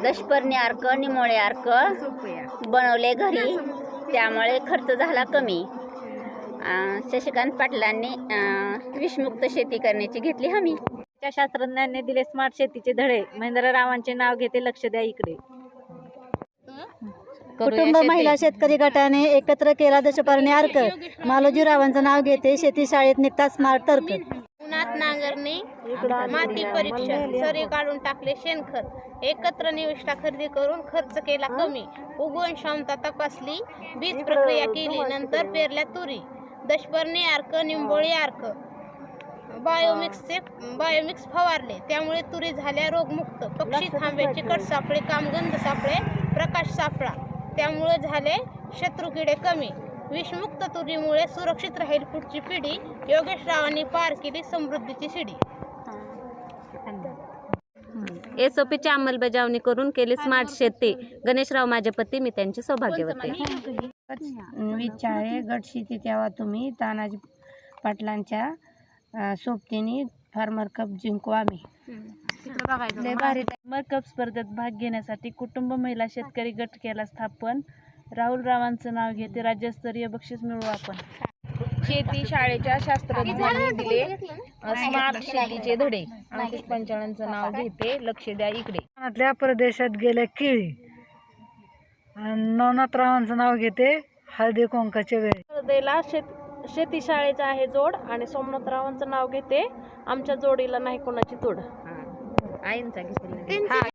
दशपर्णी अर्क निमोळे अर्क बनवले घरी, त्यामुळे खर्च झाला कमी. शशिकांत पाटलांनी विषमुक्त शेती करण्याची घेतली हमी. शास्त्रज्ञांनी दिले स्मार्ट शेतीचे धडे, महेंद्ररावांचे नाव घेते लक्ष द्या इकडे. कुटुंब महिला शेतकरी गटाने एकत्र केला दशपर्णी अर्क, मालोजीरावांचं नाव घेते शेती शाळेत निघतात स्मार्ट तर्क. उन्हात नांगरणी, माती परीक्षण, सरी काढून टाकले शेणखत, एकत्र निविष्ठा खरेदी करून खर्च केला कमी, उगवण क्षमता तपासली, बीज प्रक्रिया केली, नंतर पेरल्या तुरी. दशपर्णी अर्क निंबोळी अर्क बायोमिक्स फवारले, त्यामुळे तुरी झाल्या रोगमुक्त. पक्षी थांब्याचे कट सापळे, कामगंध सापळे, प्रकाश सापळा, त्यामुळे झाले शत्रुकिडे कमी. विषमुक्त तुरीमुळे सुरक्षित राहील पुढची पिढी, योगेशरावांनी पार केली समृद्धीची शिडी. SOPची अंमलबजावणी करून केली स्मार्ट शेती, गणेशराव माझे पती, मी त्यांची सौभाग्यवती. विचारे गट शेती तेव्हा तुम्ही, तानाजी पाटलांच्या सोबतीने फार्मर कप जिंकू आम्ही. फार्मर कप स्पर्धेत भाग घेण्यासाठी कुटुंब महिला शेतकरी गट केला स्थापन, राहुल रावांचं नाव घेते राज्यस्तरीय बक्षीस मिळवू आपण. शेती शाळेच्या शास्त्रज्ञांनी दिले स्मार्ट शेतीचे धडे, अंकुश पंचाळांचं नाव घेते लक्ष द्या इकडे. आपल्या प्रदेशात गेल्या केळी, नवनाथरावांचं नाव घेते हळदी कुंकाच्या वेळी. स्पर्धेला शेती शाळेचं आहे जोड, आणि सोमनाथरावांचं नाव घेते आमच्या जोडीला नाही कोणाची तोड. आईंचा घेतली.